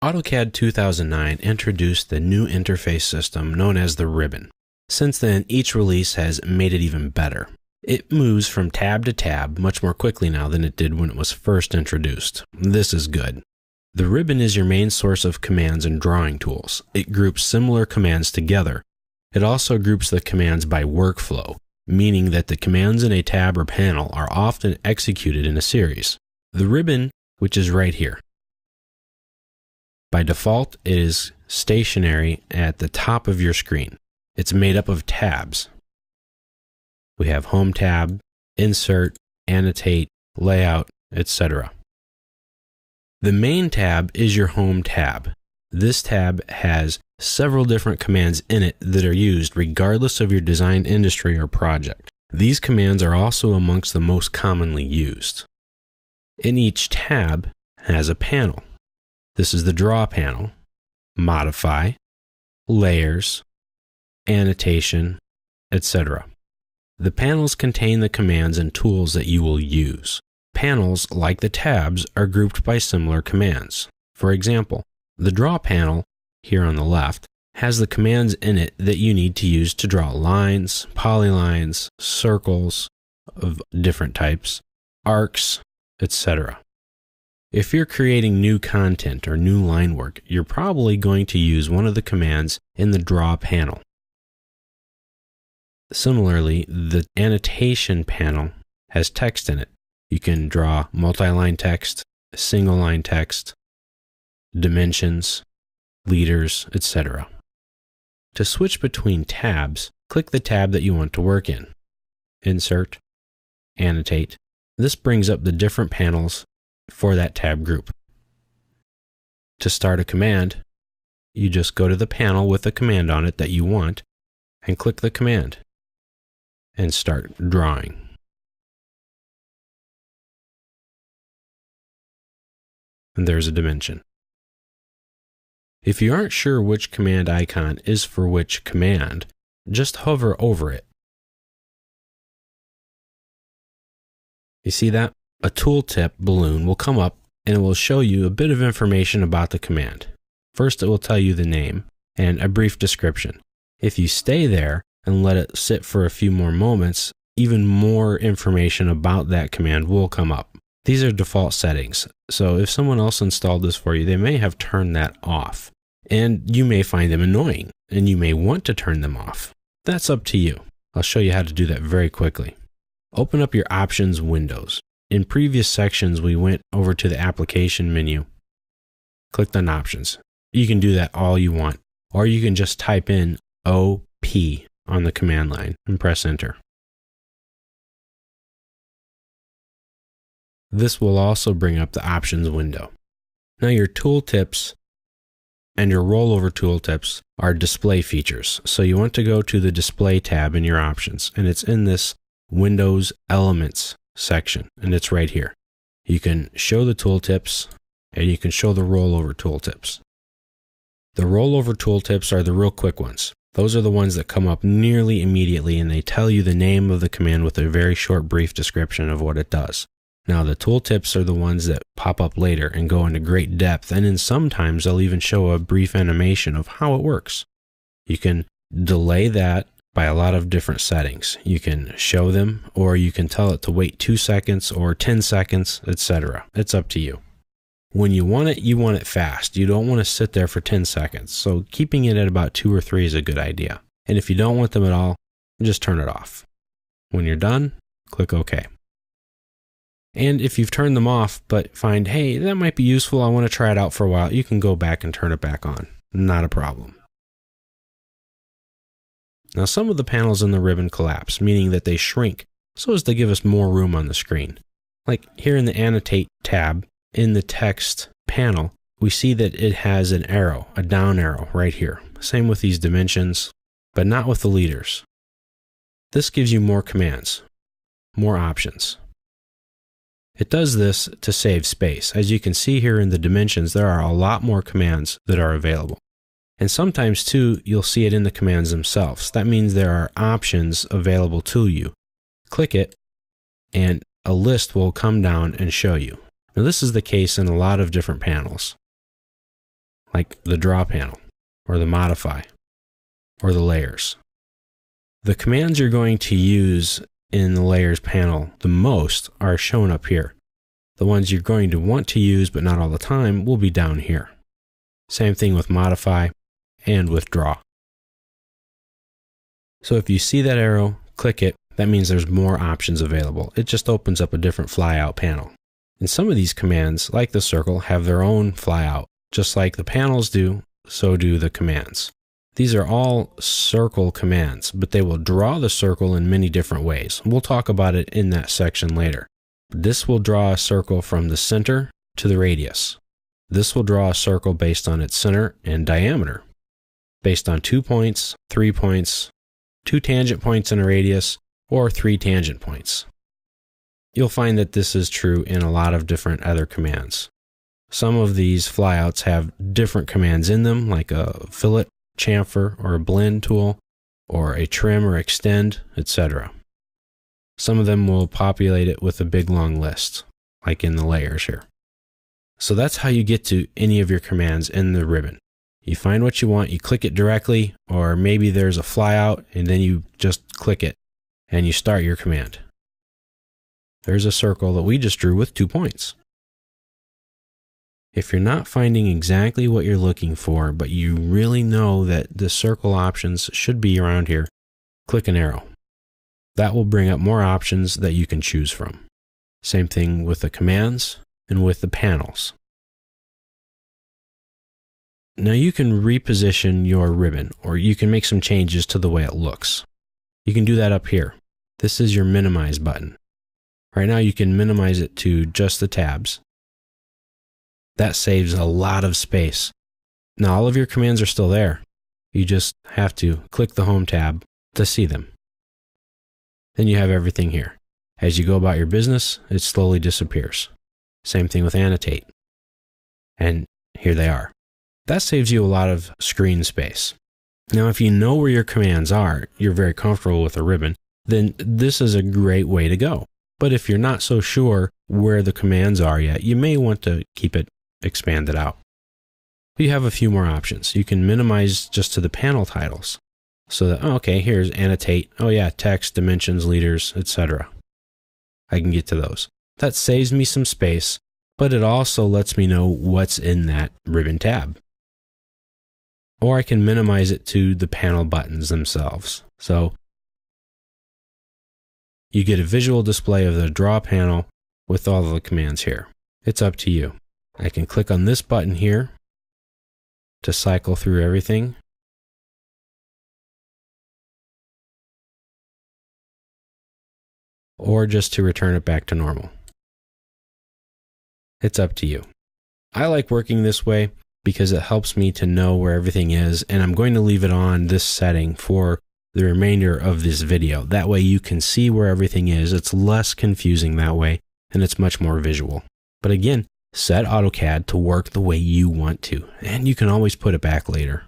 AutoCAD 2009 introduced the new interface system known as the ribbon. Since then, each release has made it even better. It moves from tab to tab much more quickly now than it did when it was first introduced. This is good. The ribbon is your main source of commands and drawing tools. It groups similar commands together. It also groups the commands by workflow, meaning that the commands in a tab or panel are often executed in a series. The ribbon, which is right here. By default, it is stationary at the top of your screen. It's made up of tabs. We have Home tab, Insert, Annotate, Layout, etc. The main tab is your Home tab. This tab has several different commands in it that are used regardless of your design industry or project. These commands are also amongst the most commonly used. In each tab has a panel. This is the Draw panel, Modify, Layers, Annotation, etc. The panels contain the commands and tools that you will use. Panels, like the tabs, are grouped by similar commands. For example, the Draw panel, here on the left, has the commands in it that you need to use to draw lines, polylines, circles of different types, arcs, etc. If you're creating new content or new line work, you're probably going to use one of the commands in the Draw panel. Similarly, the Annotation panel has text in it. You can draw multi-line text, single-line text, dimensions, leaders, etc. To switch between tabs, click the tab that you want to work in. Insert, Annotate. This brings up the different panels for that tab group. To start a command, you just go to the panel with the command on it that you want and click the command and start drawing. And there's a dimension. If you aren't sure which command icon is for which command, just hover over it. You see that? A tooltip balloon will come up and it will show you a bit of information about the command. First, it will tell you the name and a brief description. If you stay there and let it sit for a few more moments, even more information about that command will come up. These are default settings, so if someone else installed this for you, they may have turned that off. And you may find them annoying, and you may want to turn them off. That's up to you. I'll show you how to do that very quickly. Open up your options windows. In previous sections, we went over to the application menu, clicked on options. You can do that all you want, or you can just type in OP on the command line and press enter. This will also bring up the options window. Now your tooltips and your rollover tooltips are display features. So you want to go to the display tab in your options, and it's in this Windows Elements section, and it's right here. You can show the tooltips and you can show the rollover tooltips. The rollover tooltips are the real quick ones. Those are the ones that come up nearly immediately, and they tell you the name of the command with a very short, brief description of what it does. Now, the tooltips are the ones that pop up later and go into great depth, and then sometimes they'll even show a brief animation of how it works. You can delay that by a lot of different settings. You can show them, or you can tell it to wait 2 seconds or 10 seconds, etc. It's up to you. When you want it fast. You don't want to sit there for 10 seconds. So keeping it at about 2 or 3 is a good idea. And if you don't want them at all, just turn it off. When you're done, click OK. And if you've turned them off, but find, hey, that might be useful, I want to try it out for a while, you can go back and turn it back on. Not a problem. Now, some of the panels in the ribbon collapse, meaning that they shrink so as to give us more room on the screen. Like here in the Annotate tab, in the text panel, we see that it has an arrow, a down arrow right here. Same with these dimensions, but not with the leaders. This gives you more commands, more options. It does this to save space. As you can see here in the dimensions, there are a lot more commands that are available. And sometimes too, you'll see it in the commands themselves. That means there are options available to you. Click it, and a list will come down and show you. Now, this is the case in a lot of different panels. like the Draw panel, or the Modify, or the Layers. The commands you're going to use in the Layers panel the most are shown up here. The ones you're going to want to use but not all the time will be down here. Same thing with Modify and with Draw. So if you see that arrow, click it. That means there's more options available. It just opens up a different flyout panel. And some of these commands, like the circle, have their own flyout. Just like the panels do, so do the commands. These are all circle commands, but they will draw the circle in many different ways. We'll talk about it in that section later. This will draw a circle from the center to the radius. This will draw a circle based on its center and diameter, based on 2 points, 3 points, 2 tangent points in a radius, or 3 tangent points. You'll find that this is true in a lot of different other commands. Some of these flyouts have different commands in them, like a fillet, chamfer, or a blend tool, or a trim or extend, etc. Some of them will populate it with a big long list, like in the layers here. So that's how you get to any of your commands in the ribbon. You find what you want, you click it directly, or maybe there's a flyout, and then you just click it, and you start your command. There's a circle that we just drew with 2 points. If you're not finding exactly what you're looking for, but you really know that the circle options should be around here, click an arrow. That will bring up more options that you can choose from. Same thing with the commands and with the panels. Now you can reposition your ribbon, or you can make some changes to the way it looks. You can do that up here. This is your minimize button. Right now you can minimize it to just the tabs. That saves a lot of space. Now all of your commands are still there. You just have to click the Home tab to see them. Then you have everything here. As you go about your business, it slowly disappears. Same thing with Annotate. And here they are. That saves you a lot of screen space. Now if you know where your commands are, you're very comfortable with a ribbon, then this is a great way to go. But if you're not so sure where the commands are yet, you may want to keep it expanded out. You have a few more options. You can minimize just to the panel titles. So that, okay, here's Annotate. Oh yeah, text, dimensions, leaders, etc. I can get to those. That saves me some space, but it also lets me know what's in that ribbon tab. Or I can minimize it to the panel buttons themselves. So you get a visual display of the Draw panel with all of the commands here. It's up to you. I can click on this button here to cycle through everything. Or just to return it back to normal. It's up to you. I like working this way because it helps me to know where everything is, and I'm going to leave it on this setting for the remainder of this video. That way you can see where everything is. It's less confusing that way, and it's much more visual. But again, set AutoCAD to work the way you want to, and you can always put it back later.